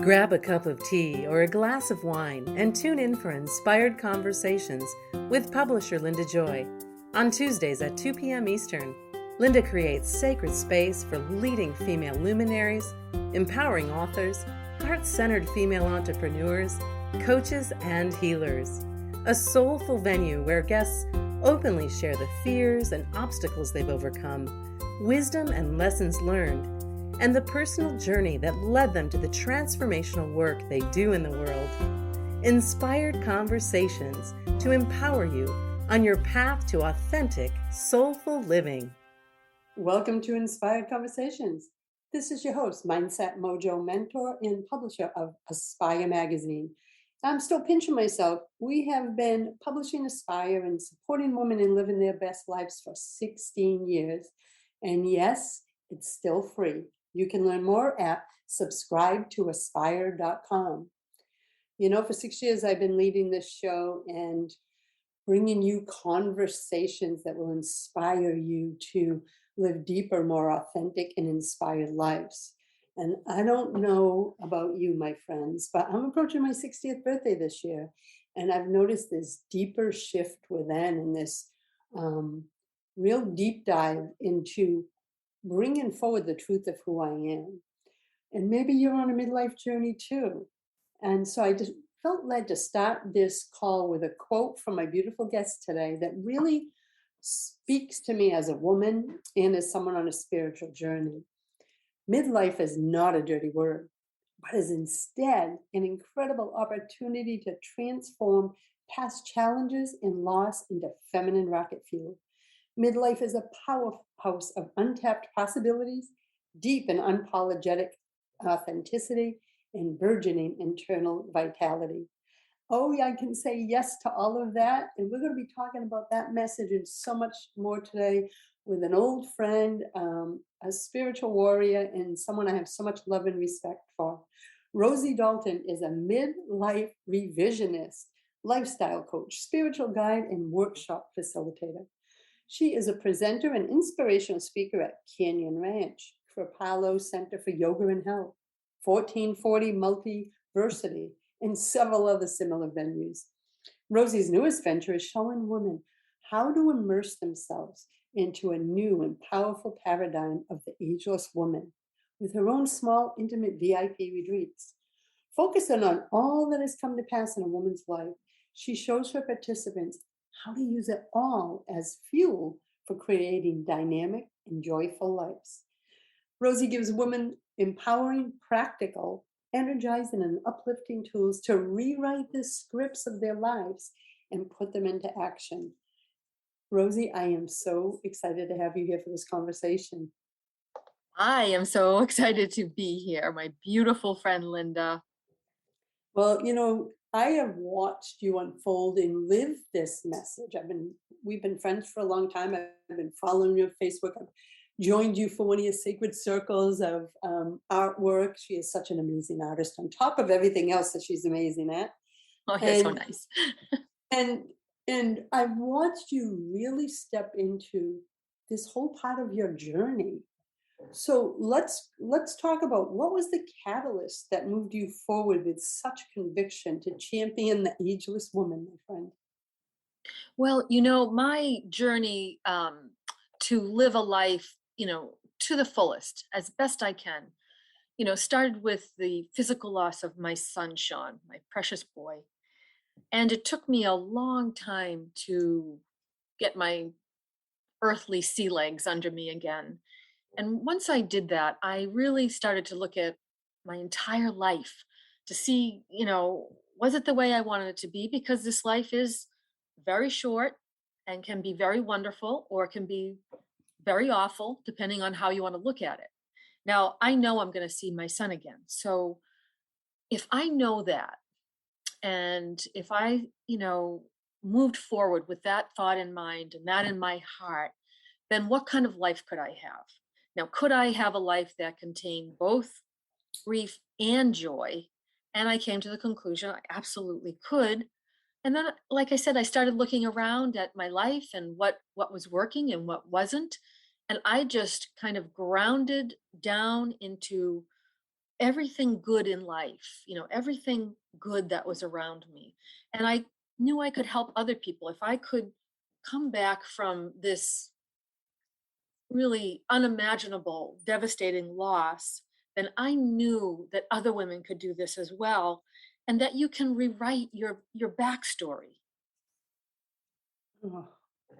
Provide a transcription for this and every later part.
Grab a cup of tea or a glass of wine and tune in for Inspired Conversations with publisher Linda Joy. On Tuesdays at 2 p.m. Eastern, Linda creates sacred space for leading female luminaries, empowering authors, heart-centered female entrepreneurs, coaches, and healers. A soulful venue where guests openly share the fears and obstacles they've overcome, wisdom and lessons learned, and the personal journey that led them to the transformational work they do in the world. Inspired Conversations to empower you on your path to authentic, soulful living. Welcome to Inspired Conversations. This is your host, Mindset Mojo mentor and publisher of Aspire magazine. I'm still pinching myself. We have been publishing Aspire and supporting women in living their best lives for 16 years. And yes, it's still free. You can learn more at subscribetoaspire.com. You know, for 6 years, I've been leading this show and bringing you conversations that will inspire you to live deeper, more authentic, and inspired lives. And I don't know about you, my friends, but I'm approaching my 60th birthday this year. And I've noticed this deeper shift within and this real deep dive into bringing forward the truth of who I am. And maybe you're on a midlife journey too. And so I just felt led to start this call with a quote from my beautiful guest today that really speaks to me as a woman and as someone on a spiritual journey. Midlife is not a dirty word, but is instead an incredible opportunity to transform past challenges and loss into feminine rocket fuel. Midlife is a powerhouse of untapped possibilities, deep and unapologetic authenticity, and burgeoning internal vitality. Oh, yeah, I can say yes to all of that. And we're going to be talking about that message and so much more today with an old friend, a spiritual warrior, and someone I have so much love and respect for. Rosie Dalton is a midlife revisionist, lifestyle coach, spiritual guide, and workshop facilitator. She is a presenter and inspirational speaker at Canyon Ranch, Kripalu Center for Yoga and Health, 1440 Multiversity, and several other similar venues. Rosie's newest venture is showing women how to immerse themselves into a new and powerful paradigm of the ageless woman with her own small, intimate VIP retreats. Focusing on all that has come to pass in a woman's life, she shows her participants how to use it all as fuel for creating dynamic and joyful lives. Rosie gives women empowering, practical, energizing, and uplifting tools to rewrite the scripts of their lives and put them into action. Rosie, I am so excited to have you here for this conversation. I am so excited to be here, my beautiful friend Linda. Well, you know, I have watched you unfold and live this message. We've been friends for a long time. I've been following you on Facebook. I've joined you for one of your sacred circles of artwork. She is such an amazing artist on top of everything else that she's amazing at. Oh, you're so nice. and I've watched you really step into this whole part of your journey. So let's talk about what was the catalyst that moved you forward with such conviction to champion the ageless woman, my friend? Well, you know, my journey to live a life, to the fullest, as best I can, started with the physical loss of my son, Sean, my precious boy. And it took me a long time to get my earthly sea legs under me again. And once I did that, I really started to look at my entire life to see, was it the way I wanted it to be? Because this life is very short and can be very wonderful or can be very awful, depending on how you want to look at it. Now, I know I'm going to see my son again. So if I know that, and if I, moved forward with that thought in mind and that in my heart, then what kind of life could I have? Now, could I have a life that contained both grief and joy? And I came to the conclusion I absolutely could. And then, like I said, I started looking around at my life and what was working and what wasn't. And I just kind of grounded down into everything good in life, everything good that was around me. And I knew I could help other people if I could come back from this really unimaginable, devastating loss. Then I knew that other women could do this as well, and that you can rewrite your backstory. Oh,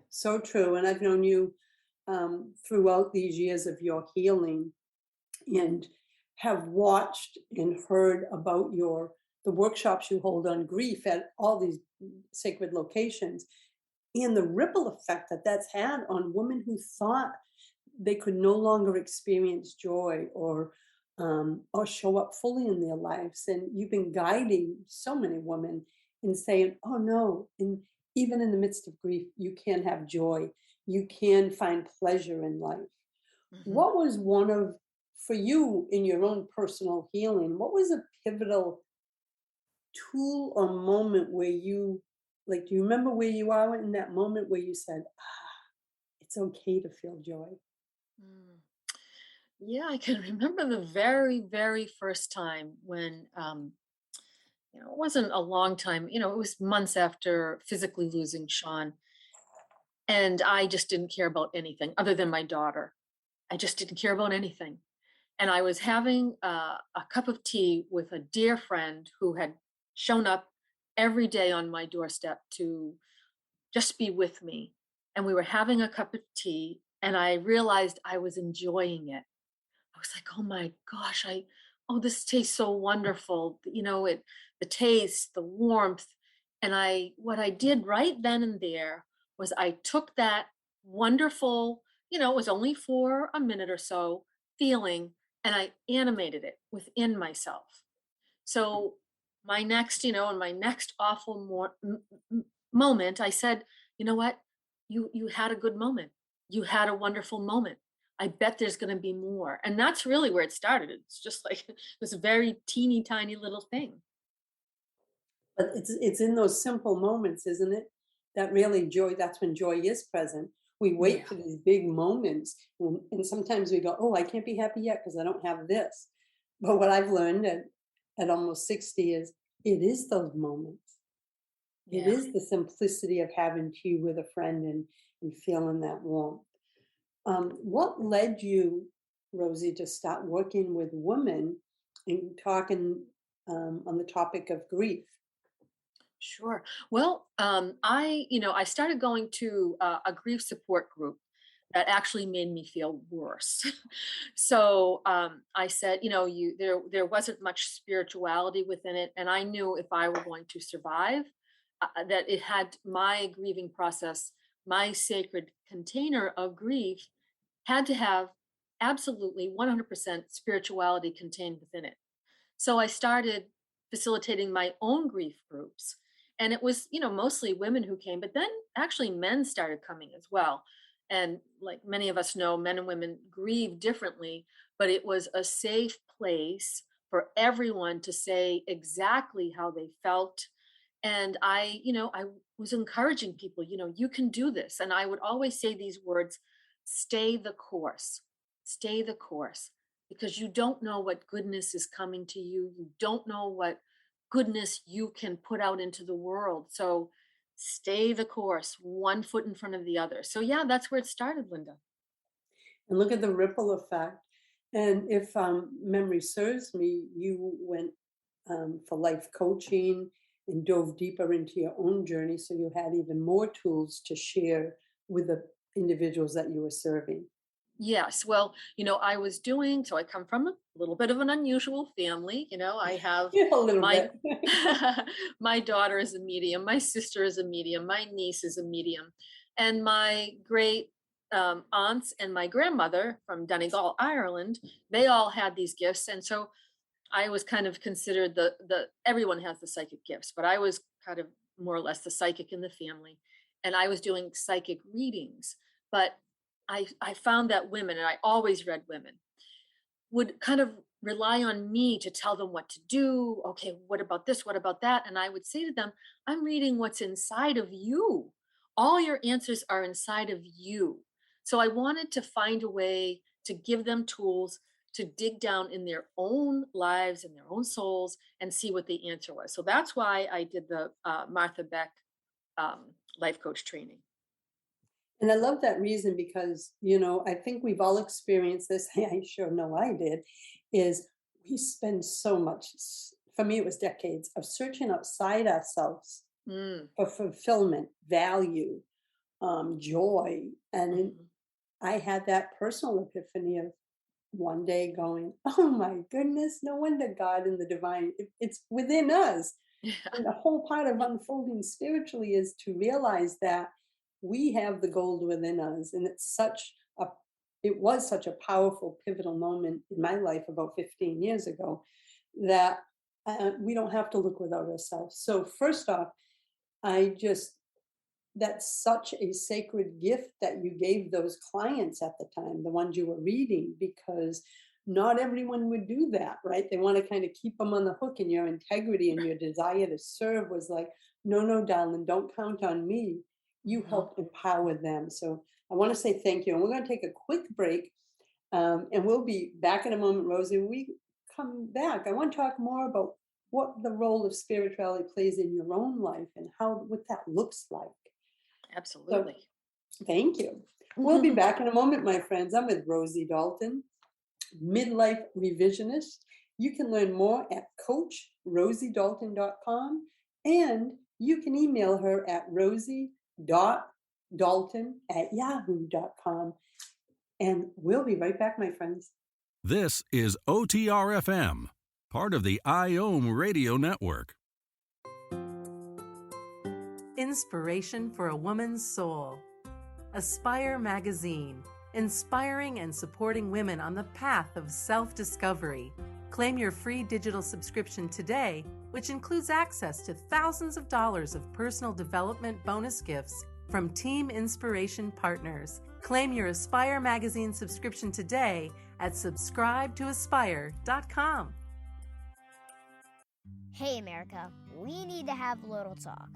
so true. And I've known you throughout these years of your healing, and have watched and heard about the workshops you hold on grief at all these sacred locations, and the ripple effect that that's had on women who thought they could no longer experience joy or show up fully in their lives. And you've been guiding so many women in saying, oh no, and even in the midst of grief, you can have joy. You can find pleasure in life. Mhm. What was one of, for you in your own personal healing, what was a pivotal tool or moment where you, like, do you remember where you are in that moment where you said, it's okay to feel joy? Mm. Yeah, I can remember the very, very first time when, it wasn't a long time, it was months after physically losing Sean. And I just didn't care about anything other than my daughter. I just didn't care about anything. And I was having a cup of tea with a dear friend who had shown up every day on my doorstep to just be with me. And we were having a cup of tea, and I realized I was enjoying it. I was like, "Oh my gosh, this tastes so wonderful." The taste, the warmth. And what I did right then and there was I took that wonderful, it was only for a minute or so feeling, and I animated it within myself. So in my next awful moment, I said, "You know what? You had a good moment. You had a wonderful moment. I bet there's going to be more." And that's really where it started. It's just like this very teeny tiny little thing. But it's in those simple moments, isn't it? That really joy, that's when joy is present. We wait Yeah. for these big moments, and sometimes we go, "Oh, I can't be happy yet because I don't have this." But what I've learned at almost 60 is it is those moments. It Yeah. is the simplicity of having tea with a friend and feeling that warmth. What led you, Rosie, to start working with women and talking on the topic of grief? Sure. Well, I started going to a grief support group that actually made me feel worse. So I said, there wasn't much spirituality within it, and I knew if I were going to survive, that it had my grieving process, my sacred container of grief, had to have absolutely 100% spirituality contained within it. So I started facilitating my own grief groups. And it was, mostly women who came, but then actually men started coming as well. And like many of us know, men and women grieve differently, but it was a safe place for everyone to say exactly how they felt. And I was encouraging people, you can do this. And I would always say these words: stay the course, stay the course, because you don't know what goodness is coming to you. You don't know what goodness you can put out into the world. So stay the course, one foot in front of the other. So yeah, that's where it started, Linda. And look at the ripple effect. And if memory serves me, you went for life coaching and dove deeper into your own journey. So you had even more tools to share with the individuals that you were serving. Yes. Well, I come from a little bit of an unusual family. I have Yeah, a little my bit. my daughter is a medium, my sister is a medium, my niece is a medium, and my great aunts and my grandmother from Donegal, Ireland, they all had these gifts. And so I was kind of considered the everyone has the psychic gifts, but I was kind of more or less the psychic in the family, and I was doing psychic readings. But I found that women, and I always read women, would kind of rely on me to tell them what to do. Okay, what about this? What about that? And I would say to them, I'm reading what's inside of you. All your answers are inside of you. So I wanted to find a way to give them tools to dig down in their own lives and their own souls and see what the answer was. So that's why I did the Martha Beck life coach training. And I love that reason because, I think we've all experienced this. I sure know I did, is we spend so much, for me, it was decades of searching outside ourselves for fulfillment, value, joy. And I had that personal epiphany of one day going, oh my goodness, no wonder God and the divine, it's within us. Yeah. And the whole part of unfolding spiritually is to realize that we have the gold within us. And it was such a powerful, pivotal moment in my life about 15 years ago that we don't have to look without ourselves. So first off, that's such a sacred gift that you gave those clients at the time, the ones you were reading, because not everyone would do that, right? They want to kind of keep them on the hook, and your integrity and your desire to serve was like, no, darling, don't count on me. You help empower them. So I want to say thank you. And we're going to take a quick break, and we'll be back in a moment, Rosie. When we come back, I want to talk more about what the role of spirituality plays in your own life and what that looks like. Absolutely. So, thank you. We'll be back in a moment, my friends. I'm with Rosie Dalton, Midlife Revisionist. You can learn more at coachrosiedalton.com, and you can email her at rosie.dalton@yahoo.com. And we'll be right back, my friends. This is OTRFM, part of the IOM Radio Network. Inspiration for a Woman's Soul. Aspire Magazine, inspiring and supporting women on the path of self-discovery. Claim your free digital subscription today, which includes access to thousands of dollars of personal development bonus gifts from Team Inspiration partners. Claim your Aspire Magazine subscription today at subscribetoaspire.com. Hey, America, we need to have a little talk.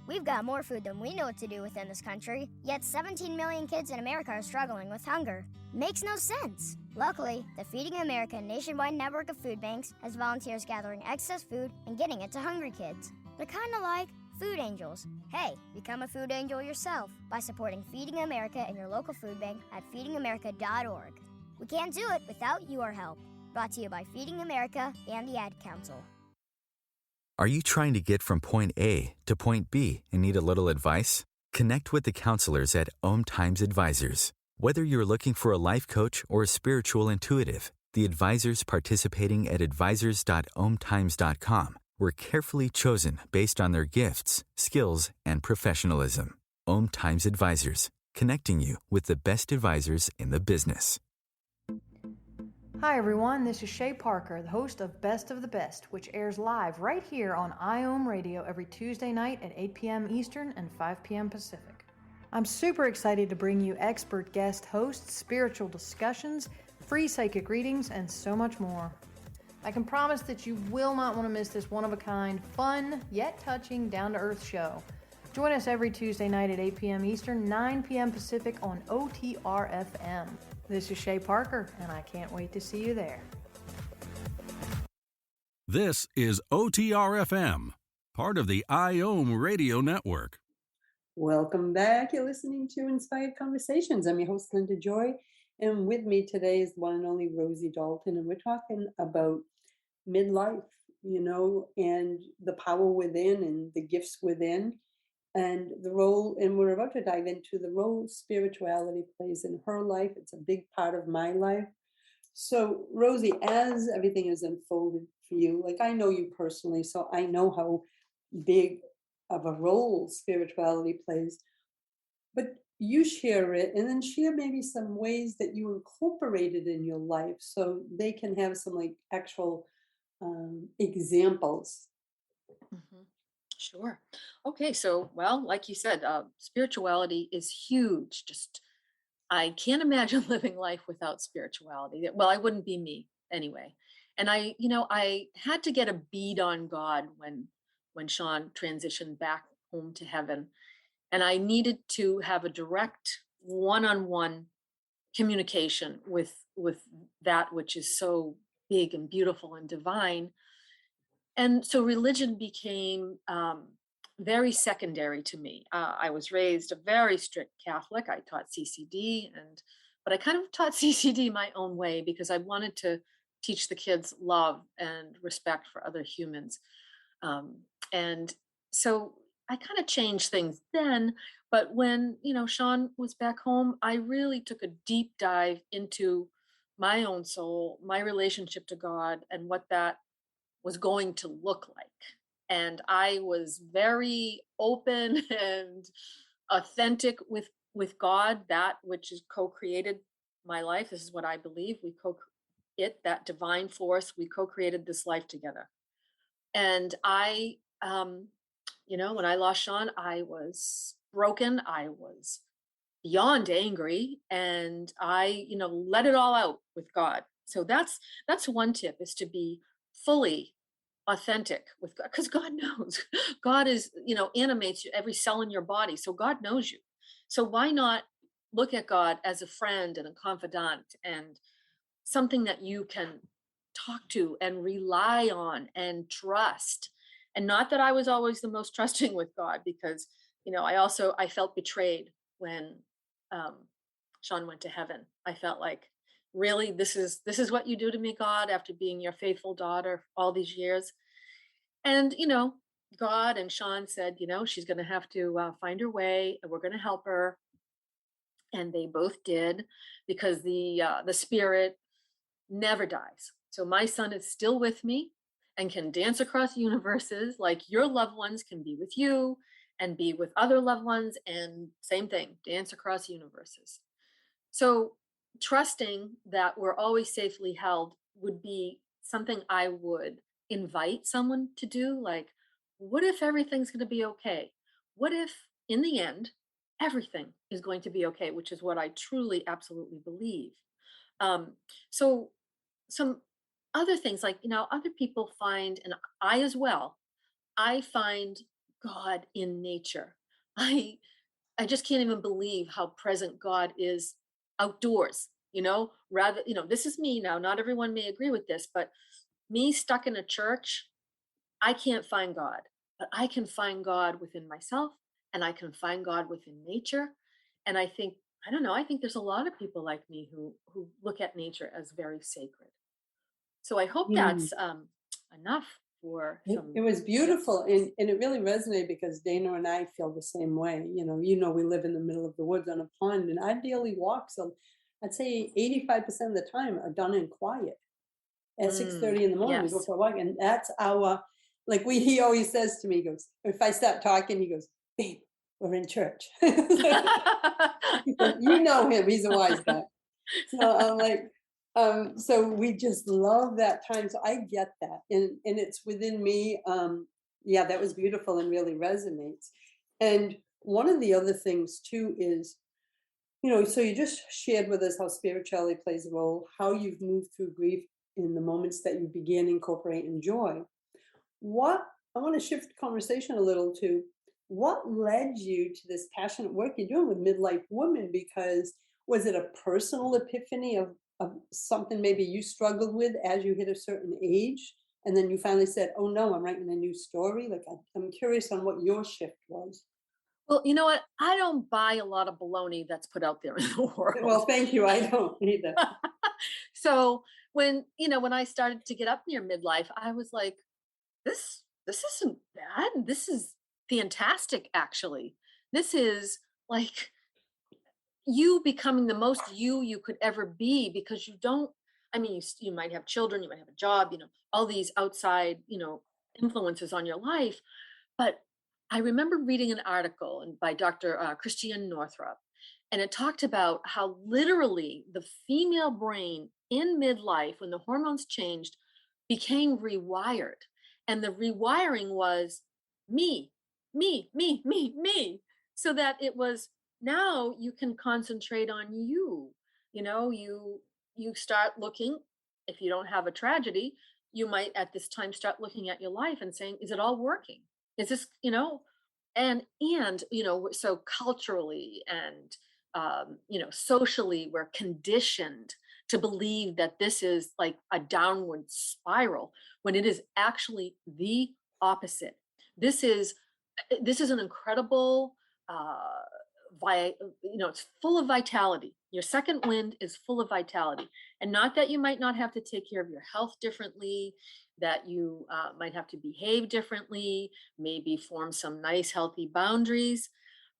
We've got more food than we know what to do with in this country, yet 17 million kids in America are struggling with hunger. Makes no sense. Luckily, the Feeding America nationwide network of food banks has volunteers gathering excess food and getting it to hungry kids. They're kind of like food angels. Hey, become a food angel yourself by supporting Feeding America in your local food bank at feedingamerica.org. We can't do it without your help. Brought to you by Feeding America and the Ad Council. Are you trying to get from point A to point B and need a little advice? Connect with the counselors at OMTimes Advisors. Whether you're looking for a life coach or a spiritual intuitive, the advisors participating at advisors.omtimes.com were carefully chosen based on their gifts, skills, and professionalism. OMTimes Advisors, connecting you with the best advisors in the business. Hi everyone, this is Shay Parker, the host of Best of the Best, which airs live right here on IOM Radio every Tuesday night at 8 p.m. Eastern and 5 p.m. Pacific. I'm super excited to bring you expert guest hosts, spiritual discussions, free psychic readings, and so much more. I can promise that you will not want to miss this one-of-a-kind, fun, yet touching, down-to-earth show. Join us every Tuesday night at 8 p.m. Eastern, 9 p.m. Pacific on OTRFM. This is Shay Parker, and I can't wait to see you there. This is OTRFM, part of the IOM Radio Network. Welcome back. You're listening to Inspired Conversations. I'm your host, Linda Joy, and with me today is the one and only Rosie Dalton, and we're talking about midlife, and the power within and the gifts within. And the role, and we're about to dive into the role spirituality plays in her life. It's a big part of my life. So, Rosie, as everything is unfolded for you, like I know you personally, so I know how big of a role spirituality plays. But you share it, and then share maybe some ways that you incorporate it in your life so they can have some actual examples. Mm-hmm. Sure. Okay. So, well, like you said, spirituality is huge. I can't imagine living life without spirituality. Well, I wouldn't be me anyway. And I had to get a bead on God when Sean transitioned back home to heaven. And I needed to have a direct one-on-one communication with that which is so big and beautiful and divine. And so religion became very secondary to me. I was raised a very strict Catholic. I taught CCD, but I kind of taught CCD my own way because I wanted to teach the kids love and respect for other humans. And so I kind of changed things then. But when, Sean was back home, I really took a deep dive into my own soul, my relationship to God, and what that was going to look like. And I was very open and authentic with God, that which is co-created my life. This is what I believe. That divine force, we co-created this life together. And I, when I lost Sean, I was broken. I was beyond angry, and I, let it all out with God. So that's one tip, is to be fully authentic with God, because God knows. God is, animates every cell in your body. So God knows you. So why not look at God as a friend and a confidant and something that you can talk to and rely on and trust? And not that I was always the most trusting with God, because, I felt betrayed when Sean went to heaven. I felt like, really, this is what you do to me, God, after being your faithful daughter all these years. And, God and Sean said, she's going to have to find her way, and we're going to help her. And they both did, because the spirit never dies. So my son is still with me and can dance across universes, like your loved ones can be with you and be with other loved ones, and same thing, dance across universes. So trusting that we're always safely held would be something I would invite someone to do. Like, what if everything's going to be okay? What if in the end, everything is going to be okay, which is what I truly, absolutely believe. So some other things, like, other people find, and I as well, I find God in nature. I just can't even believe how present God is outdoors, rather, this is me now. Not everyone may agree with this, but me stuck in a church, I can't find God, but I can find God within myself, and I can find God within nature. And I don't know, I think there's a lot of people like me who look at nature as very sacred. So I hope that's enough for some. It was beautiful, and it really resonated, because Dana and I feel the same way. We live in the middle of the woods on a pond, and our daily walks, I'd say 85% of the time, are done in quiet. At 6:30 in the morning, we go for a walk, and that's our, he always says to me, he goes, if I start talking, he goes, babe, we're in church. He said, you know him, he's a wise guy. So I'm like, so we just love that time. So I get that, and it's within me. That was beautiful and really resonates. And one of the other things too is, so you just shared with us how spirituality plays a role, how you've moved through grief in the moments that you began incorporating joy. I want to shift conversation a little to what led you to this passionate work you're doing with midlife women, because was it a personal epiphany of something maybe you struggled with as you hit a certain age, and then you finally said, oh no, I'm writing a new story? I'm curious on what your shift was. Well, you know what? I don't buy a lot of baloney that's put out there in the world. Well, thank you. I don't either. So when I started to get up near midlife, I was like, this isn't bad. This is fantastic, actually. This is like you becoming the most you could ever be, because you might have children, you might have a job, all these outside, influences on your life. But I remember reading an article by Dr. Christian Northrup, and it talked about how literally the female brain in midlife, when the hormones changed, became rewired. And the rewiring was me, so that it was, now you can concentrate on you. You start looking, if you don't have a tragedy, you might at this time start looking at your life and saying, is it all working? Is this, and so culturally and socially we're conditioned to believe that this is like a downward spiral when it is actually the opposite. This is an incredible, it's full of vitality. Your second wind is full of vitality. And not that you might not have to take care of your health differently, that you might have to behave differently, maybe form some nice, healthy boundaries.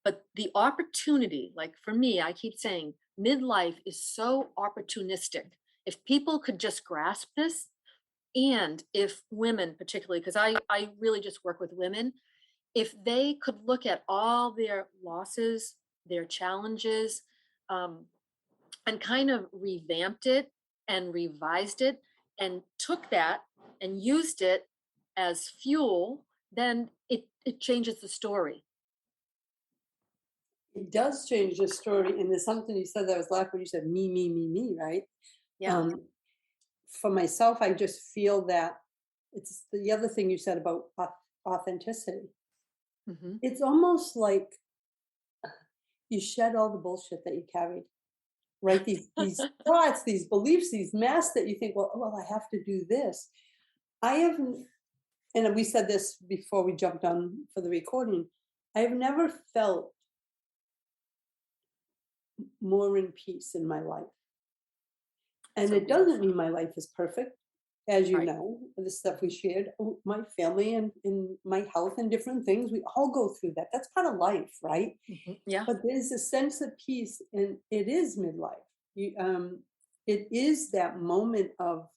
But the opportunity, like for me, I keep saying midlife is so opportunistic. If people could just grasp this, and if women particularly, because I really just work with women, if they could look at all their losses, their challenges, and kind of revamped it and revised it and took that and used it as fuel, then it changes the story. It does change the story. And there's something you said that was like when you said me, right? Yeah. For myself, I just feel that it's the other thing you said about authenticity. Mm-hmm. It's almost like you shed all the bullshit that you carried, right? These thoughts, these beliefs, these masks that you think, well, I have to do this. I haven't, and we said this before we jumped on for the recording, I have never felt more in peace in my life. And So it doesn't mean my life is perfect, as you Right. know, the stuff we shared, my family and my health and different things, we all go through that. That's part of life, right? Mm-hmm. Yeah. But there's a sense of peace, and it is midlife. It is that moment of,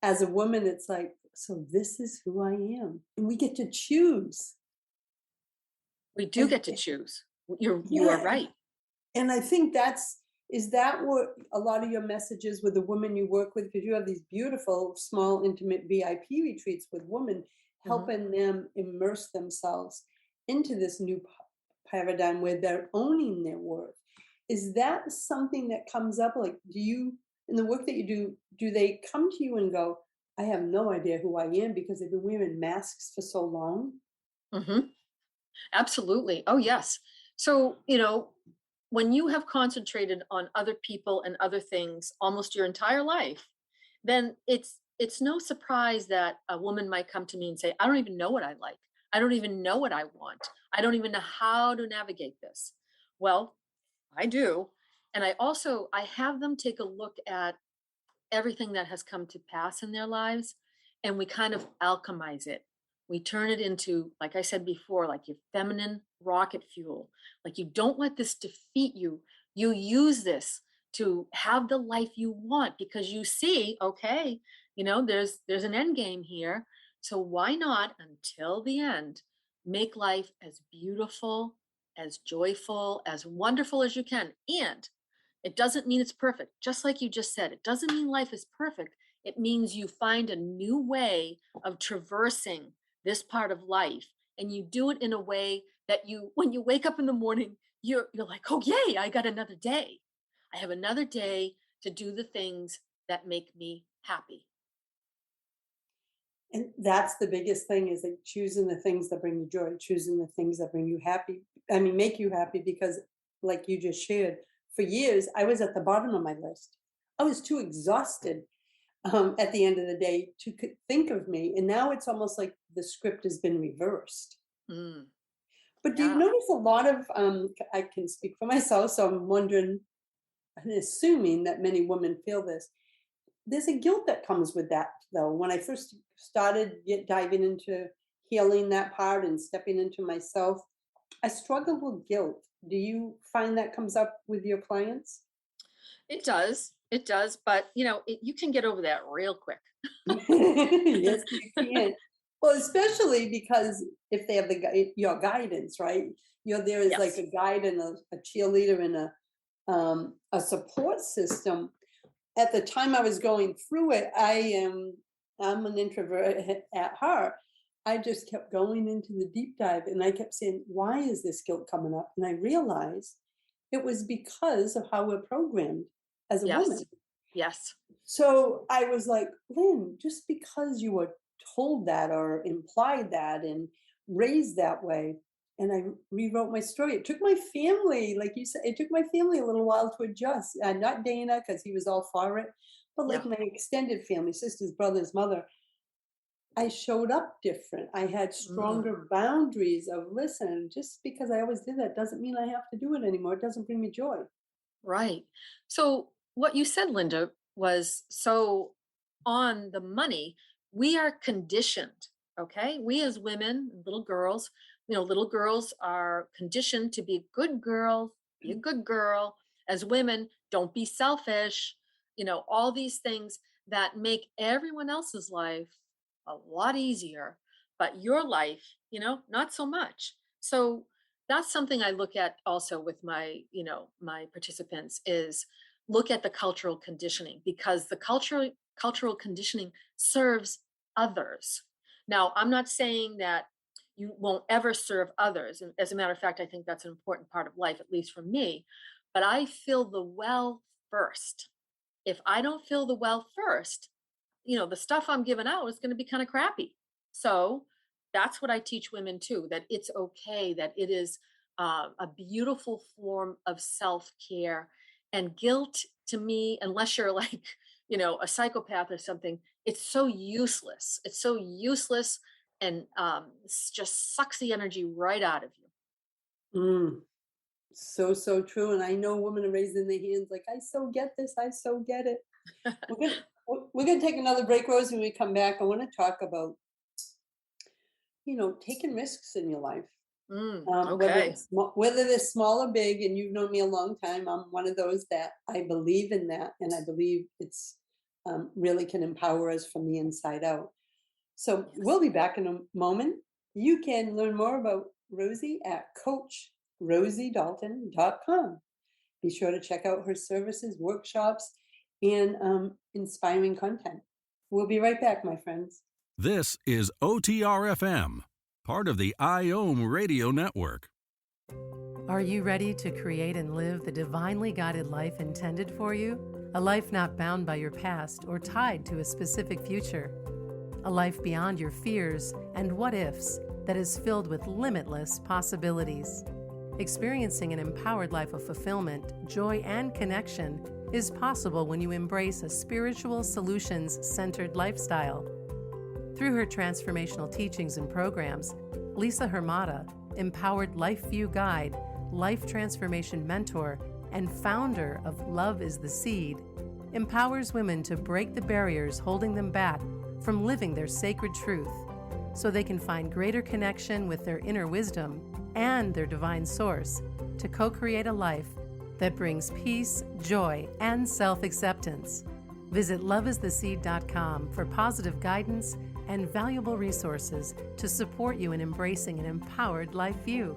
as a woman, it's like, so this is who I am, and we get to choose. We do get to choose. You are right. And I think is that what a lot of your messages with the women you work with, because you have these beautiful, small, intimate VIP retreats with women, helping them immerse themselves into this new paradigm where they're owning their worth. Is that something that comes up? Like, do you, in the work that you do they come to you and go, I have no idea who I am because they've been wearing masks for so long? Mm-hmm. Absolutely. Oh, yes. So, when you have concentrated on other people and other things almost your entire life, then it's no surprise that a woman might come to me and say, I don't even know what I like. I don't even know what I want. I don't even know how to navigate this. Well, I do. And I have them take a look at everything that has come to pass in their lives, and we kind of alchemize it. We turn it into, like I said before, like your feminine rocket fuel. Like, you don't let this defeat you. You use this to have the life you want, because you see, okay, there's an end game here. So why not, until the end, make life as beautiful, as joyful, as wonderful as you can? And it doesn't mean it's perfect. Just like you just said, it doesn't mean life is perfect. It means you find a new way of traversing this part of life, and you do it in a way that when you wake up in the morning, you're like, oh yay, I got another day. I have another day to do the things that make me happy. And that's the biggest thing, is like choosing the things that bring you joy, choosing the things that bring you happy. I mean, make you happy, because like you just shared, for years, I was at the bottom of my list. I was too exhausted at the end of the day to think of me. And now it's almost like the script has been reversed. Mm. But do you notice a lot of, I can speak for myself, so I'm wondering and assuming that many women feel this. There's a guilt that comes with that, though. When I first started diving into healing that part and stepping into myself, I struggled with guilt. Do you find that comes up with your clients? It does. It does. But, you can get over that real quick. Yes, you can. Well, especially because if they have your guidance, right? There is like a guide and a cheerleader and a support system. At the time I was going through it, I'm an introvert at heart. I just kept going into the deep dive, and I kept saying, why is this guilt coming up? And I realized it was because of how we're programmed as a woman. Yes. So I was like, Lynn, just because you were told that or implied that and raised that way, and I rewrote my story. It took my family, like you said, it took my family a little while to adjust. Not Dana, because he was all for it, but like Yeah. my extended family, sisters, brothers, mother. I showed up different. I had stronger boundaries of, listen, just because I always did that doesn't mean I have to do it anymore. It doesn't bring me joy. Right. So what you said, Linda, was so on the money. We are conditioned, okay? We as women, little girls, little girls are conditioned to be a good girl, be a good girl. As women, don't be selfish, all these things that make everyone else's life a lot easier, but your life, not so much. So that's something I look at also with my participants is look at the cultural conditioning, because the cultural conditioning serves others. Now, I'm not saying that you won't ever serve others. And as a matter of fact, I think that's an important part of life, at least for me. But I fill the well first. If I don't fill the well first, the stuff I'm giving out is going to be kind of crappy. So that's what I teach women too, that it's okay, that it is a beautiful form of self-care. And guilt, to me, unless you're like, a psychopath or something, it's so useless. It's so useless, and just sucks the energy right out of you. So true. And I know women are raising their hands like, I so get this. I so get it. We're gonna take another break, Rose. When we come back, I want to talk about, taking risks in your life. Okay. Whether they're small or big, and you've known me a long time, I'm one of those that I believe in that, and I believe it's really can empower us from the inside out. So we'll be back in a moment. You can learn more about Rosie at coachrosiedalton.com. Be sure to check out her services, workshops, and inspiring content. We'll be right back, my friends. This is OTR-FM, part of the IOM Radio Network. Are you ready to create and live the divinely guided life intended for you? A life not bound by your past or tied to a specific future. A life beyond your fears and what-ifs that is filled with limitless possibilities. Experiencing an empowered life of fulfillment, joy, and connection is possible when you embrace a spiritual solutions-centered lifestyle. Through her transformational teachings and programs, Lisa Hermata, empowered Life View Guide, life transformation mentor, and founder of Love is the Seed, empowers women to break the barriers holding them back from living their sacred truth so they can find greater connection with their inner wisdom and their divine source to co-create a life that brings peace, joy, and self-acceptance. Visit loveistheseed.com for positive guidance and valuable resources to support you in embracing an empowered life view.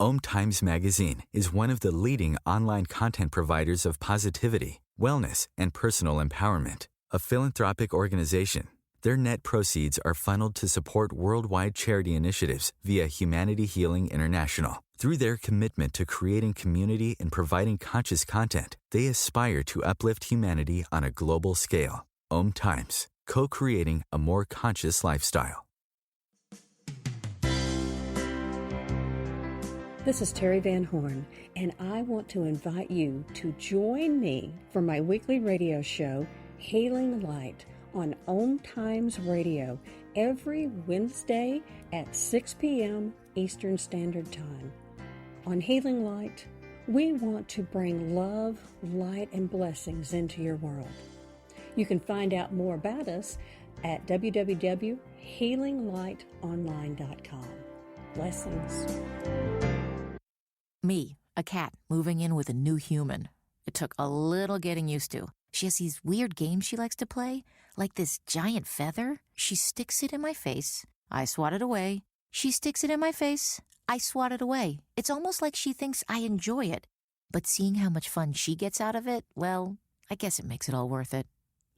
OMTimes Magazine is one of the leading online content providers of positivity, wellness, and personal empowerment. A philanthropic organization, their net proceeds are funneled to support worldwide charity initiatives via Humanity Healing International. Through their commitment to creating community and providing conscious content, they aspire to uplift humanity on a global scale. OMTimes, co-creating a more conscious lifestyle. This is Terry Van Horn, and I want to invite you to join me for my weekly radio show, Hailing Light, on OMTimes Radio every Wednesday at 6 p.m. Eastern Standard Time. On Hailing Light, we want to bring love, light, and blessings into your world. You can find out more about us at www.healinglightonline.com. Blessings. Me, a cat, moving in with a new human. It took a little getting used to. She has these weird games she likes to play, like this giant feather. She sticks it in my face. I swat it away. She sticks it in my face. I swat it away. It's almost like she thinks I enjoy it. But seeing how much fun she gets out of it, well, I guess it makes it all worth it.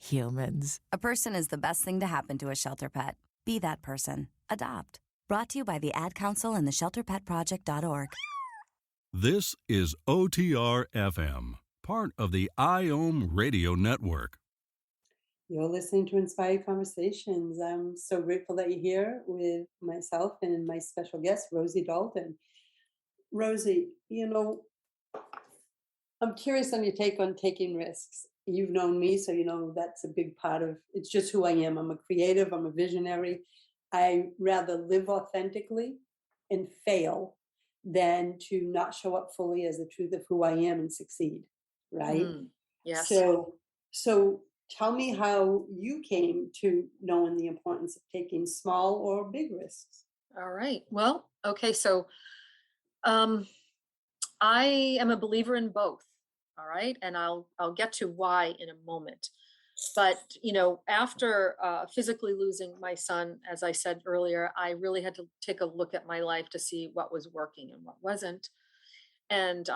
Humans. A person is the best thing to happen to a shelter pet. Be that person. Adopt. Brought to you by the Ad Council and the ShelterPetProject.org. This is OTR-FM, part of the IOM Radio Network. You're listening to Inspired Conversations. I'm so grateful that you're here with myself and my special guest, Rosie Dalton. Rosie, I'm curious on your take on taking risks. You've known me, so you know that's a big part of it's just who I am. I'm a creative, I'm a visionary. I rather live authentically and fail than to not show up fully as the truth of who I am and succeed. Right? Yes. So tell me how you came to knowing the importance of taking small or big risks. All right. Well, okay. So I am a believer in both. All right. And I'll get to why in a moment. But, after physically losing my son, as I said earlier, I really had to take a look at my life to see what was working and what wasn't. And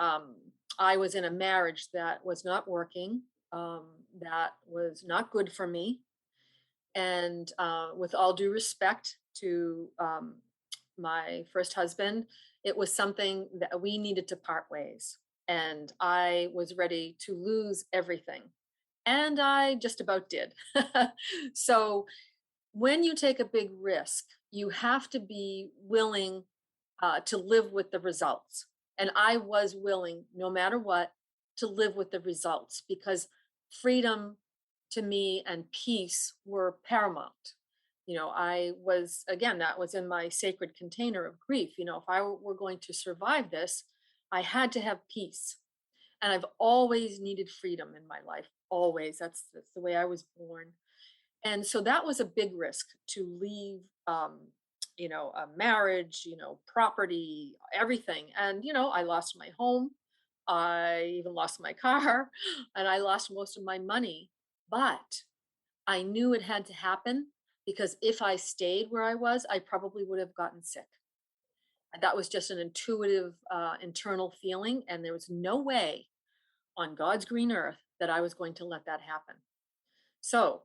I was in a marriage that was not working, that was not good for me. And with all due respect to my first husband, it was something that we needed to part ways. And I was ready to lose everything. And I just about did. So when you take a big risk, you have to be willing to live with the results. And I was willing, no matter what, to live with the results because freedom to me and peace were paramount. I was, again, that was in my sacred container of grief. If I were going to survive this, I had to have peace. And I've always needed freedom in my life. Always. That's the way I was born. And so that was a big risk to leave, a marriage, property, everything. And, I lost my home. I even lost my car and I lost most of my money. But I knew it had to happen because if I stayed where I was, I probably would have gotten sick. That was just an intuitive, internal feeling. And there was no way on God's green earth that I was going to let that happen. So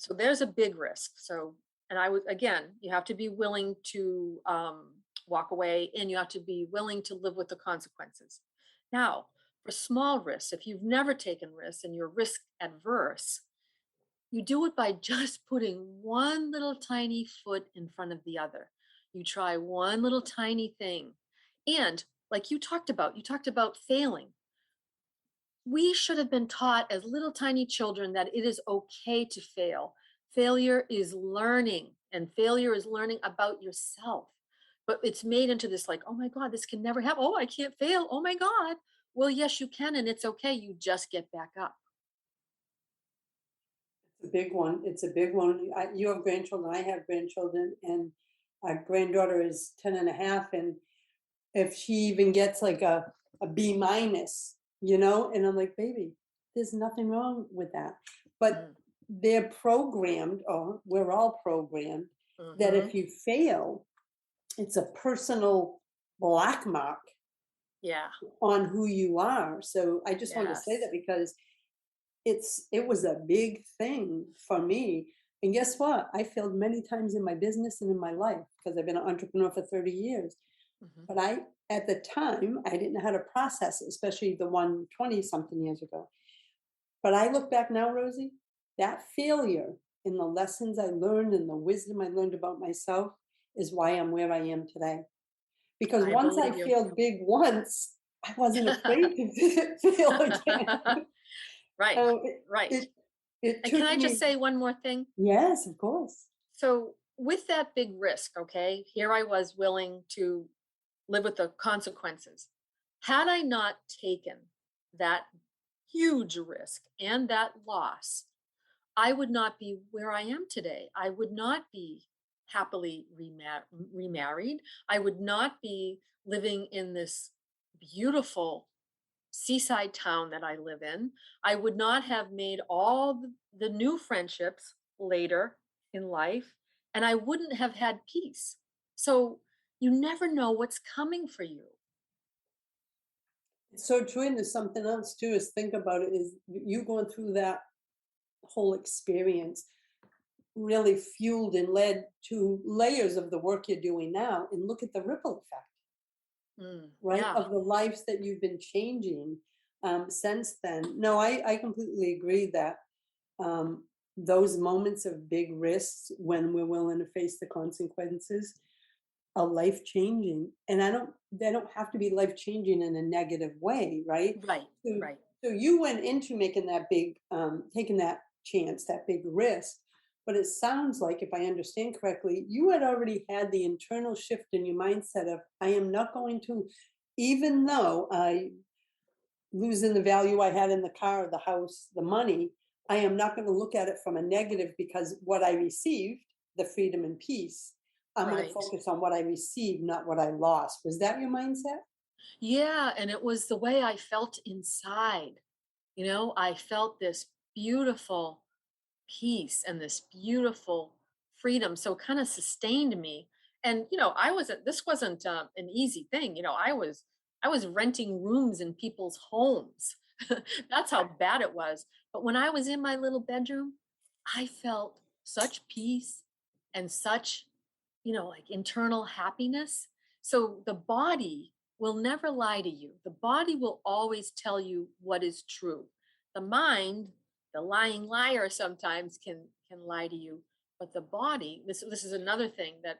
there's a big risk. And I was, again, you have to be willing to walk away and you have to be willing to live with the consequences. Now, for small risks, if you've never taken risks and you're risk adverse, you do it by just putting one little tiny foot in front of the other. You try one little tiny thing. And like you talked about failing. We should have been taught as little tiny children that it is okay to fail. Failure is learning, and failure is learning about yourself. But it's made into this like, oh my God, this can never happen. Oh, I can't fail. Oh my God. Well, yes, you can, and it's okay. You just get back up. It's a big one. It's a big one. You have grandchildren. I have grandchildren, and our granddaughter is 10 and a half. And if she even gets like a B minus, and I'm like, baby, there's nothing wrong with that. But they're programmed, or we're all programmed, that if you fail, it's a personal black mark on who you are. So I just wanted to say that because it was a big thing for me. And guess what? I failed many times in my business and in my life because I've been an entrepreneur for 30 years. But at the time, I didn't know how to process it, especially the 120 something years ago. But I look back now, Rosie, that failure and the lessons I learned and the wisdom I learned about myself is why I'm where I am today. Because once I failed big once, I wasn't afraid to fail again. Right. And can I just say one more thing? Yes, of course. So with that big risk, okay, here I was willing to live with the consequences. Had I not taken that huge risk and that loss, I would not be where I am today. I would not be happily remarried. I would not be living in this beautiful seaside town that I live in. I would not have made all the new friendships later in life, and I wouldn't have had peace. So you never know what's coming for you. It's so true. And there's something else too, is think about it, is you going through that whole experience really fueled and led to layers of the work you're doing now. And look at the ripple effect, right? Yeah. Of the lives that you've been changing since then. No, I completely agree that those moments of big risks when we're willing to face the consequences are life changing. And they don't have to be life changing in a negative way, right? Right, So, right. so you went into making that big, taking that chance, that big risk. But it sounds like, if I understand correctly, you had already had the internal shift in your mindset of, I am not going to, even though I losing the value I had in the car, the house, the money, I am not going to look at it from a negative, because what I received, the freedom and peace, I'm going to Right. focus on what I received, not what I lost. Was that your mindset? Yeah, and it was the way I felt inside. I felt this beautiful peace and this beautiful freedom. So it kind of sustained me. And this wasn't an easy thing. I was renting rooms in people's homes. That's how bad it was. But when I was in my little bedroom, I felt such peace and such, like internal happiness. So the body will never lie to you. The body will always tell you what is true. The mind, the lying liar, sometimes can lie to you. But the body, this is another thing that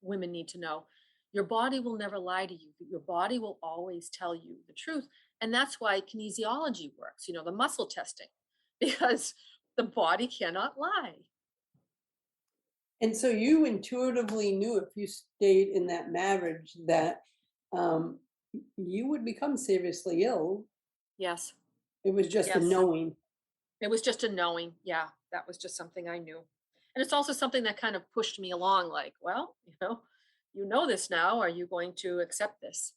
women need to know. Your body will never lie to you. Your body will always tell you the truth. And that's why kinesiology works, the muscle testing, because the body cannot lie. And so you intuitively knew, if you stayed in that marriage, that um, you would become seriously ill. Yes. It was just a Yes. knowing. It was just a knowing. Yeah, that was just something I knew. And it's also something that kind of pushed me along, like, well, you know this now. Are you going to accept this?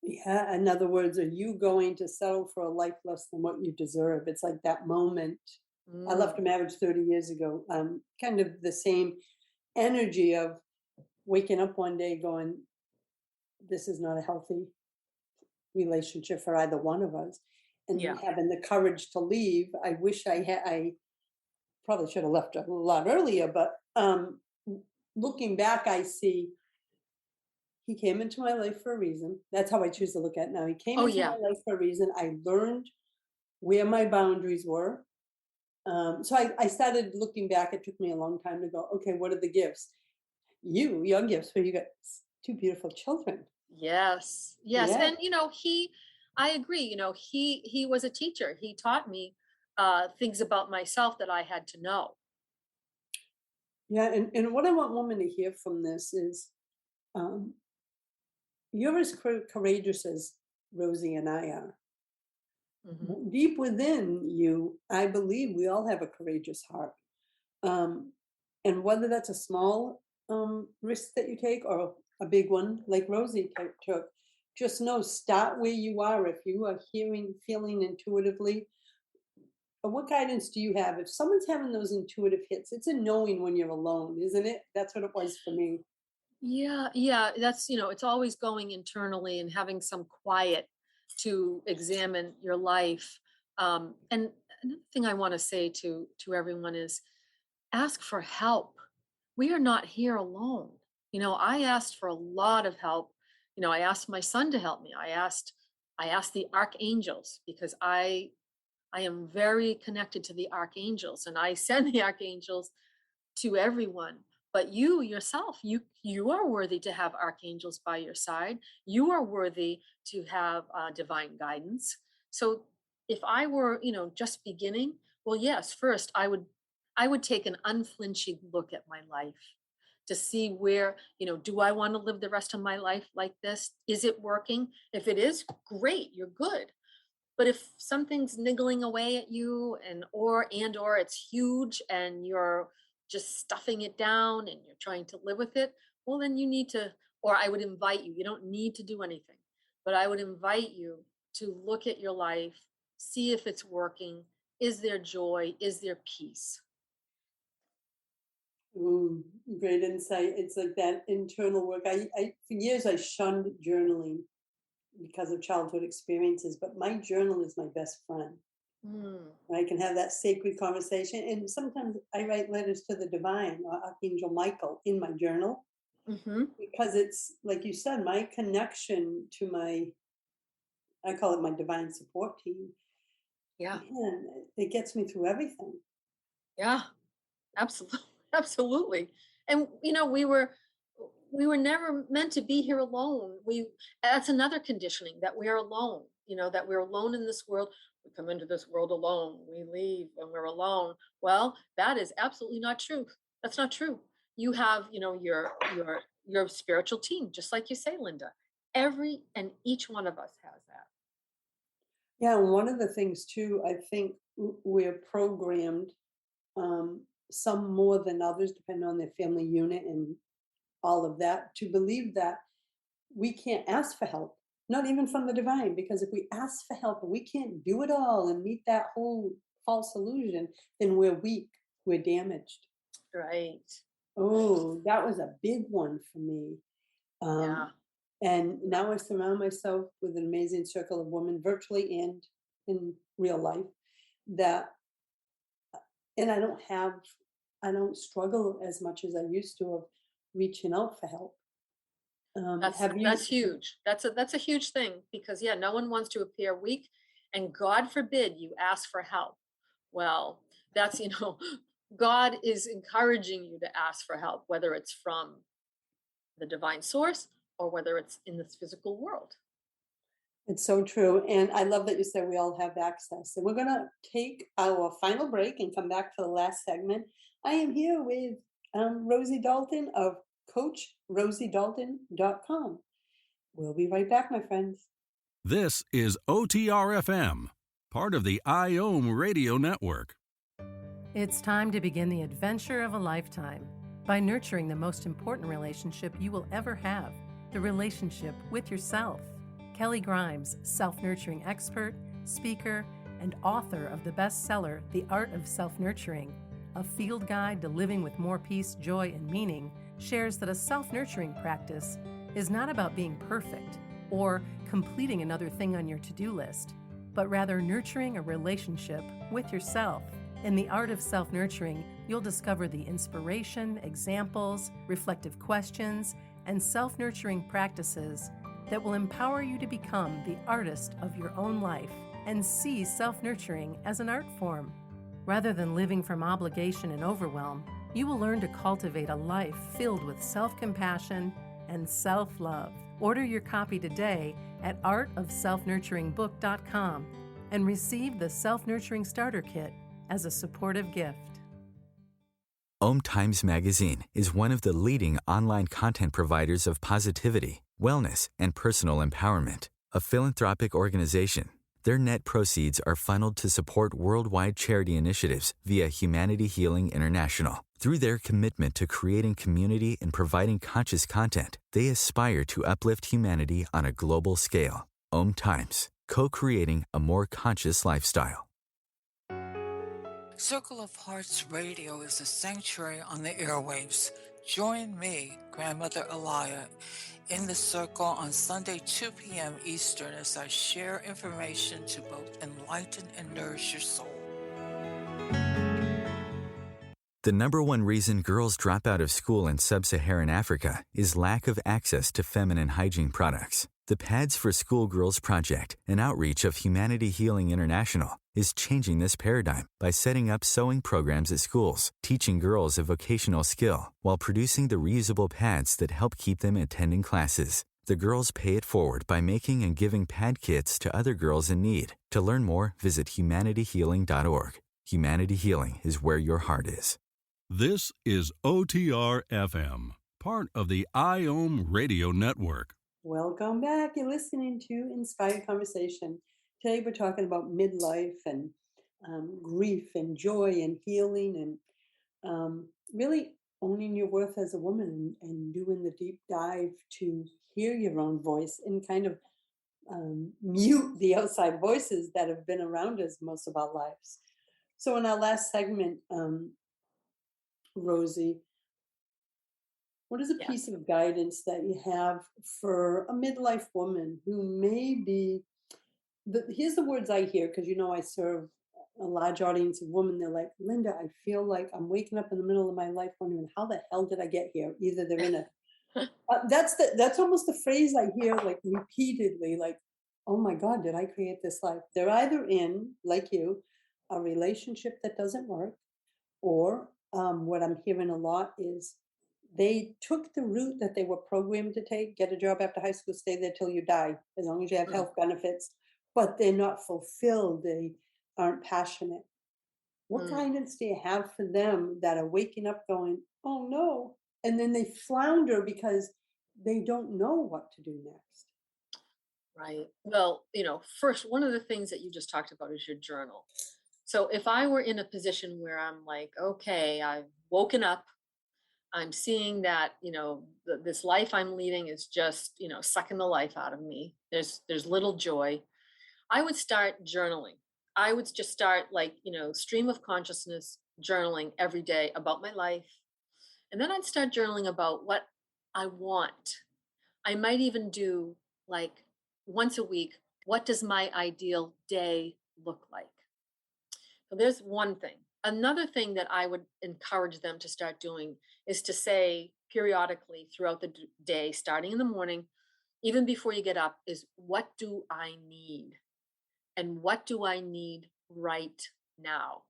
Yeah, in other words, are you going to settle for a life less than what you deserve? It's like that moment. I left a Mm, marriage 30 years ago. Kind of the same energy of waking up one day going, this is not a healthy relationship for either one of us. And yeah. having the courage to leave. I wish I probably should have left a lot earlier, but looking back, I see he came into my life for a reason. That's how I choose to look at it now. He came Oh, into yeah. my life for a reason. I learned where my boundaries were. So I started looking back. It took me a long time to go, okay, what are the gifts? Your gifts, where you got two beautiful children. Yes. Yes. Yeah. And, I agree. He was a teacher. He taught me things about myself that I had to know. Yeah. And what I want women to hear from this is um, you're as courageous as Rosie and I are. Hmm. Deep within you, I believe we all have a courageous heart. Um, and whether that's a small risk that you take or a big one like Rosie took, just know, start where you are. If you are feeling intuitively, what guidance do you have? If someone's having those intuitive hits, it's a knowing when you're alone, isn't it? That's what it was for me. Yeah. Yeah. That's, it's always going internally and having some quiet to examine your life. And another thing I want to say to everyone is ask for help. We are not here alone. I asked for a lot of help. I asked my son to help me. I asked the archangels, because I am very connected to the archangels, and I send the archangels to everyone. But you yourself, you are worthy to have archangels by your side. You are worthy to have divine guidance. So if I were, just beginning, well, yes, first I would take an unflinching look at my life to see where, do I want to live the rest of my life like this? Is it working? If it is, great, you're good. But if something's niggling away at you, or it's huge and you're just stuffing it down and you're trying to live with it, well, then you need to, or I would invite you, you don't need to do anything, but I would invite you to look at your life, see if it's working. Is there joy? Is there peace? Ooh, great insight. It's like that internal work. For years I shunned journaling because of childhood experiences, but my journal is my best friend. Mm, I can have that sacred conversation. And sometimes I write letters to the divine or Archangel Michael in my journal, mm-hmm. because it's like you said, my connection to I call it my divine support team. Yeah. Man, it gets me through everything. Yeah, absolutely. Absolutely. And we were never meant to be here alone. That's another conditioning, that we are alone, that we're alone in this world. We come into this world alone. We leave and we're alone. Well, that is absolutely not true. That's not true. You have, your spiritual team, just like you say, Linda. Every and each one of us has that. Yeah, and one of the things too, I think we're programmed, some more than others, depending on their family unit and all of that, to believe that we can't ask for help, not even from the divine, because if we ask for help and we can't do it all and meet that whole false illusion, then we're weak, we're damaged. Right. Oh, that was a big one for me. Yeah. And now I surround myself with an amazing circle of women, virtually and in real life, that, and I don't struggle as much as I used to of reaching out for help. That's huge. That's a huge thing, because yeah, no one wants to appear weak, and God forbid you ask for help. Well, that's God is encouraging you to ask for help, whether it's from the divine source or whether it's in this physical world. It's so true. And I love that you said we all have access. And we're going to take our final break and come back for the last segment. I am here with Rosie Dalton of CoachRosieDalton.com. We'll be right back, my friends. This is OTRFM, part of the IOM Radio Network. It's time to begin the adventure of a lifetime by nurturing the most important relationship you will ever have, the relationship with yourself. Kelly Grimes, self-nurturing expert, speaker, and author of the bestseller, The Art of Self-Nurturing, a field guide to living with more peace, joy, and meaning, shares that a self-nurturing practice is not about being perfect or completing another thing on your to-do list, but rather nurturing a relationship with yourself. In The Art of Self-Nurturing, you'll discover the inspiration, examples, reflective questions, and self-nurturing practices that will empower you to become the artist of your own life and see self-nurturing as an art form. Rather than living from obligation and overwhelm, you will learn to cultivate a life filled with self-compassion and self-love. Order your copy today at artofselfnurturingbook.com and receive the Self-Nurturing Starter Kit as a supportive gift. OMTimes Magazine is one of the leading online content providers of positivity, wellness, and personal empowerment. A philanthropic organization, their net proceeds are funneled to support worldwide charity initiatives via Humanity Healing International. Through their commitment to creating community and providing conscious content, they aspire to uplift humanity on a global scale. OMTimes, co-creating a more conscious lifestyle. Circle of Hearts Radio is a sanctuary on the airwaves. Join me, Grandmother Elia, in the circle on Sunday, 2 p.m. Eastern, as I share information to both enlighten and nourish your soul. The number one reason girls drop out of school in sub-Saharan Africa is lack of access to feminine hygiene products. The Pads for Schoolgirls Project, an outreach of Humanity Healing International, is changing this paradigm by setting up sewing programs at schools, teaching girls a vocational skill, while producing the reusable pads that help keep them attending classes. The girls pay it forward by making and giving pad kits to other girls in need. To learn more, visit humanityhealing.org. Humanity Healing is where your heart is. This is OTRFM, part of the IOM Radio Network. Welcome back. You're listening to Inspired Conversation. Today we're talking about midlife and grief and joy and healing and really owning your worth as a woman and doing the deep dive to hear your own voice and kind of mute the outside voices that have been around us most of our lives. So in our last segment, Rosie, what is a piece of guidance that you have for a midlife woman who may be, here's the words I hear, because I serve a large audience of women. They're like, Linda, I feel like I'm waking up in the middle of my life wondering, how the hell did I get here? Either they're in a, that's almost the phrase I hear like repeatedly, like, oh my God, did I create this life? They're either in, like you, a relationship that doesn't work, Or what I'm hearing a lot is they took the route that they were programmed to take, get a job after high school, stay there till you die, as long as you have health benefits, but they're not fulfilled. They aren't passionate. What guidance do you have for them that are waking up going, oh no, and then they flounder because they don't know what to do next? Right. Well, first, one of the things that you just talked about is your journal. So if I were in a position where I'm like, okay, I've woken up, I'm seeing that, this life I'm leading is just, sucking the life out of me. There's little joy. I would start journaling. I would just start stream of consciousness journaling every day about my life. And then I'd start journaling about what I want. I might even do like once a week, what does my ideal day look like? So there's one thing. Another thing that I would encourage them to start doing is to say periodically throughout the day, starting in the morning, even before you get up, is what do I need? And what do I need right now?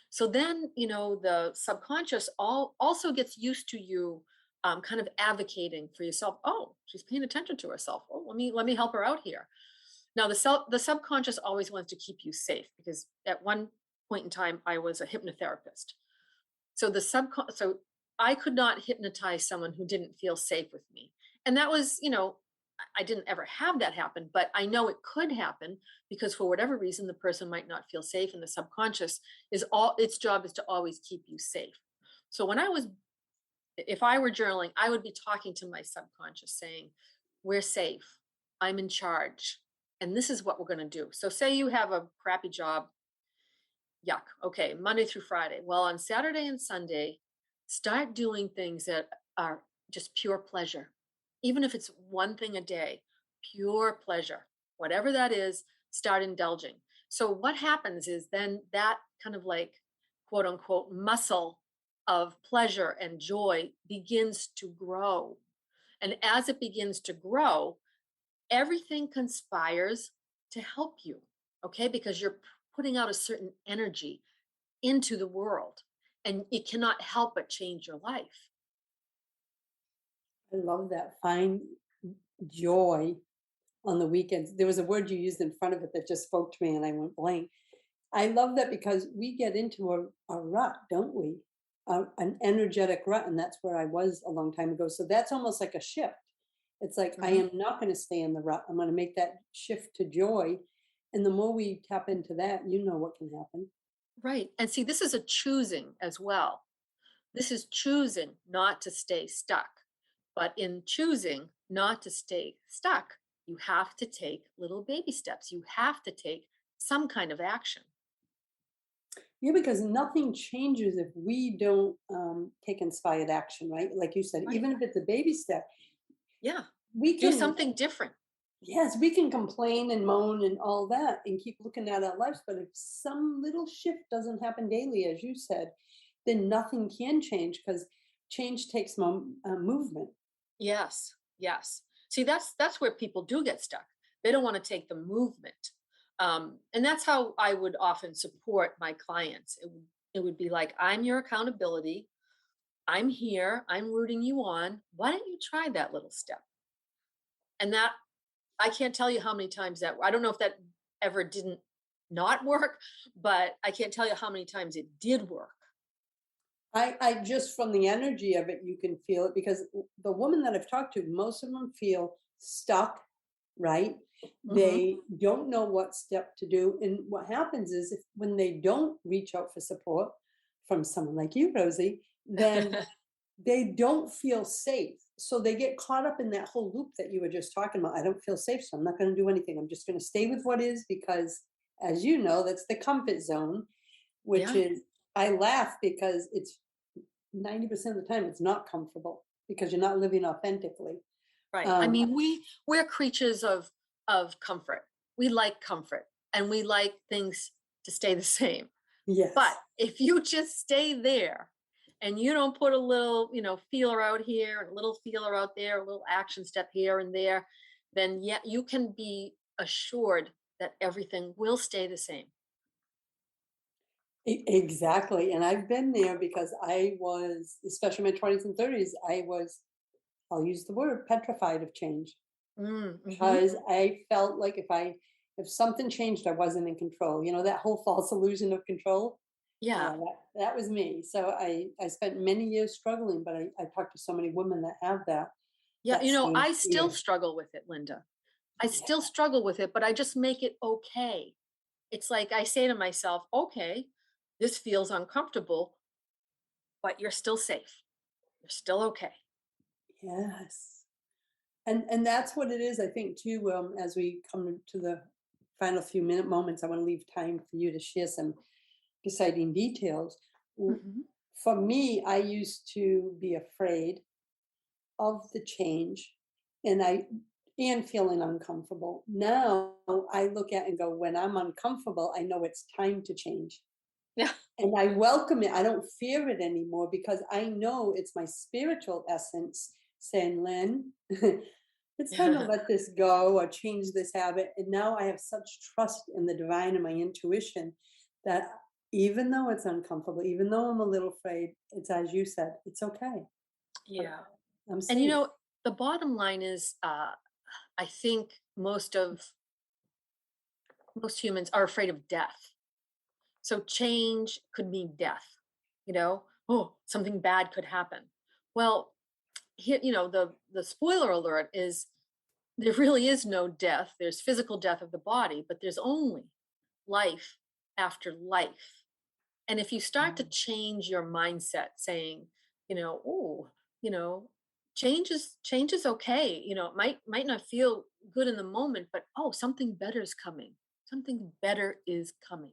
So then, the subconscious also gets used to you kind of advocating for yourself. Oh, she's paying attention to herself. Oh, let me help her out here. Now, the subconscious always wants to keep you safe, because at one point in time, I was a hypnotherapist. So so I could not hypnotize someone who didn't feel safe with me. And that was, I didn't ever have that happen, but I know it could happen, because for whatever reason, the person might not feel safe, and the subconscious its job is to always keep you safe. So if I were journaling, I would be talking to my subconscious saying, we're safe, I'm in charge, and this is what we're going to do. So say you have a crappy job. Yuck. Okay. Monday through Friday. Well, on Saturday and Sunday, start doing things that are just pure pleasure. Even if it's one thing a day, pure pleasure, whatever that is, start indulging. So what happens is then that kind of like quote unquote muscle of pleasure and joy begins to grow. And as it begins to grow, everything conspires to help you. Okay. Because you're putting out a certain energy into the world, and it cannot help but change your life. I love that. Find joy on the weekends. There was a word you used in front of it that just spoke to me, and I went blank. I love that, because we get into a rut, don't we? An energetic rut, and that's where I was a long time ago. So that's almost like a shift. It's like, I am not going to stay in the rut. I'm going to make that shift to joy. And the more we tap into that, what can happen. Right. And see, this is a choosing as well. This is choosing not to stay stuck. But in choosing not to stay stuck, you have to take little baby steps. You have to take some kind of action. Yeah, because nothing changes if we don't take inspired action, right? Like you said, even if it's a baby step. Yeah. We can do something different. Yes, we can complain and moan and all that and keep looking at our lives. But if some little shift doesn't happen daily, as you said, then nothing can change, because change takes movement. Yes. Yes. See, that's where people do get stuck. They don't want to take the movement. And that's how I would often support my clients. It would be like, I'm your accountability. I'm here. I'm rooting you on. Why don't you try that little step? And that, I can't tell you how many times I don't know if that ever didn't not work, but I can't tell you how many times it did work. I just, from the energy of it, you can feel it, because the woman that I've talked to, most of them feel stuck, right? They don't know what step to do. And what happens is, when they don't reach out for support from someone like you, Rosie, then they don't feel safe. So they get caught up in that whole loop that you were just talking about. I don't feel safe, so I'm not going to do anything. I'm just going to stay with what is, because, as you know, that's the comfort zone, which is, I laugh because it's 90% of the time it's not comfortable, because you're not living authentically. Right. I mean, we're creatures of comfort. We like comfort, and we like things to stay the same. Yes. But if you just stay there and you don't put a little, feeler out here, a little feeler out there, a little action step here and there, then you can be assured that everything will stay the same. Exactly. And I've been there because I was, especially in my 20s and 30s, I was, I'll use the word, petrified of change. Mm-hmm. Because I felt like if something changed, I wasn't in control. You know, that whole false illusion of control. Yeah. Yeah, that was me. So I spent many years struggling, but I talked to so many women that have Yeah. that same I still fear. struggle with it, Linda. I Yeah. still struggle with it, but I just make it okay. It's like I say to myself, okay, this feels uncomfortable, but you're still safe. You're still okay. Yes. And that's what it is, I think, too. As we come to the final few moments, I want to leave time for you to share some exciting details. Hmm. For me, I used to be afraid of the change and feeling uncomfortable. Now I look at and go, when I'm uncomfortable, I know it's time to change. Yeah. And I welcome it. I don't fear it anymore because I know it's my spiritual essence saying, Lynn, it's time to let this go or change this habit. And now I have such trust in the divine and my intuition that even though it's uncomfortable, even though I'm a little afraid, it's as you said, it's okay. Yeah. I'm And safe. the bottom line is, I think most humans are afraid of death. So change could mean death. Oh, something bad could happen. Well, here, the spoiler alert is there really is no death. There's physical death of the body, but there's only life after life. And if you start to change your mindset, saying, oh, you know, change is okay. It might not feel good in the moment, but oh, something better is coming. Something better is coming.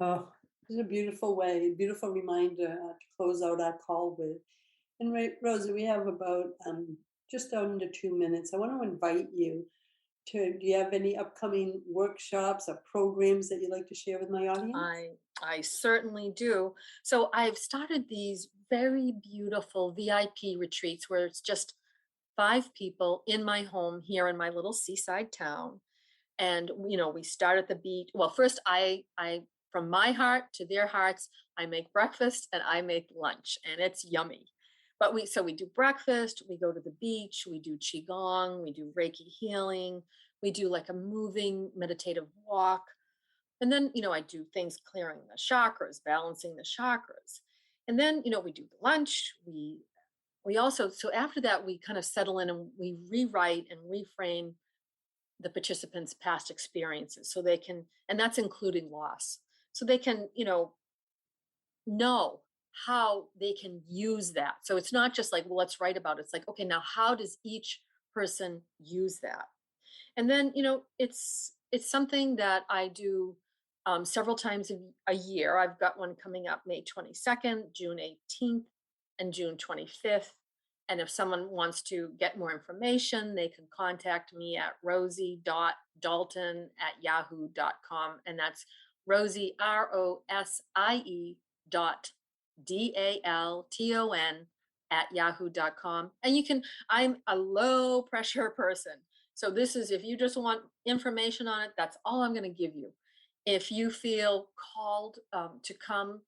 Oh, it's a beautiful way, beautiful reminder to close out our call with. And Rosie, we have about just under 2 minutes. I want to invite you do you have any upcoming workshops or programs that you'd like to share with my audience? I certainly do. So I've started these very beautiful VIP retreats where it's just 5 people in my home here in my little seaside town. And we start at the beach. Well, first I from my heart to their hearts, I make breakfast and I make lunch, and it's yummy. But we do breakfast, we go to the beach, we do qigong, we do Reiki healing, we do like a moving meditative walk. And then, I do things clearing the chakras, balancing the chakras. And then, we do the lunch. We also, so after that, we kind of settle in and we rewrite and reframe the participants' past experiences so they can, and that's including loss. So they can, know how they can use that. So it's not just like, well, let's write about it. It's like, okay, now how does each person use that? And then, it's something that I do several times a year. I've got one coming up May 22nd, June 18th, and June 25th. And if someone wants to get more information, they can contact me at rosie.dalton@yahoo.com. And that's Rosie, ROSIE.DALTON @yahoo.com. And I'm a low pressure person. So this is, if you just want information on it, that's all I'm going to give you. If you feel called to come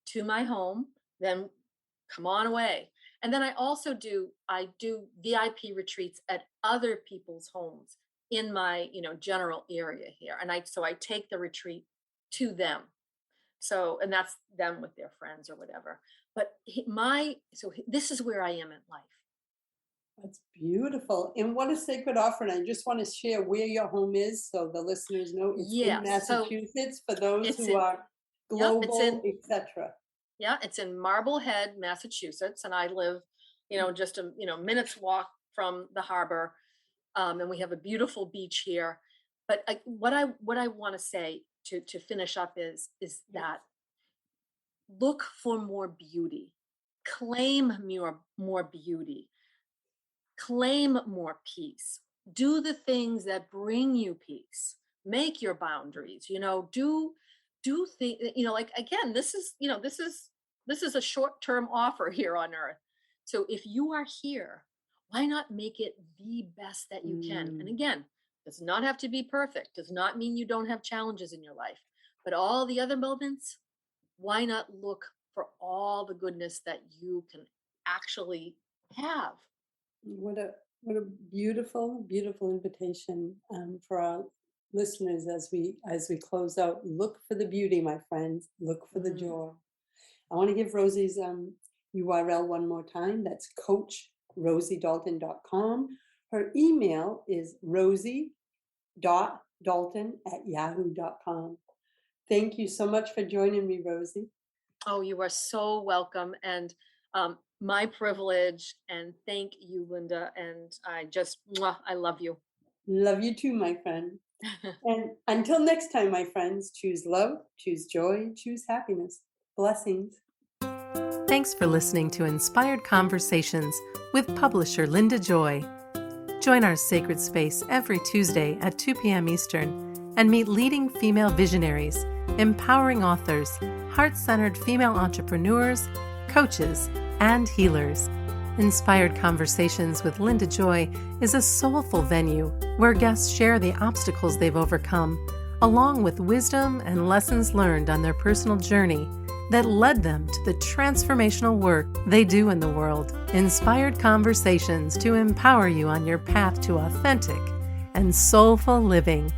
to my home, then come on away. And then I do VIP retreats at other people's homes in my, general area here. And I take the retreat to them. So, and that's them with their friends or whatever. But this is where I am in life. That's beautiful. And what a sacred offering. I just want to share where your home is so the listeners know it's in Yes. So Massachusetts for those it's who in, are yep, it's global, in, etc. yeah, it's in Marblehead, Massachusetts. And I live, just a, minute's walk from the harbor. And we have a beautiful beach here. But what I want to say to finish up is that look for more beauty, claim more beauty, claim more peace, do the things that bring you peace, make your boundaries, do things, like, again, this is a short-term offer here on earth. So if you are here, why not make it the best that you can? And again, does not have to be perfect, does not mean you don't have challenges in your life, But all the other moments, why not look for all the goodness that you can actually have? What a beautiful, beautiful invitation for our listeners as we close out. Look for the beauty, my friends. Look for the joy. I want to give Rosie's URL one more time. That's coachrosiedalton.com. Her email is rosie.dalton@yahoo.com. Thank you so much for joining me, Rosie. Oh, you are so welcome. And my privilege. And thank you, Linda. And I love you. Love you too, my friend. And until next time, my friends, choose love, choose joy, choose happiness. Blessings. Thanks for listening to Inspired Conversations with publisher Linda Joy. Join our sacred space every Tuesday at 2 p.m. Eastern and meet leading female visionaries, empowering authors, heart-centered female entrepreneurs, coaches, and healers. Inspired Conversations with Linda Joy is a soulful venue where guests share the obstacles they've overcome, along with wisdom and lessons learned on their personal journey that led them to the transformational work they do in the world. Inspired Conversations to empower you on your path to authentic and soulful living.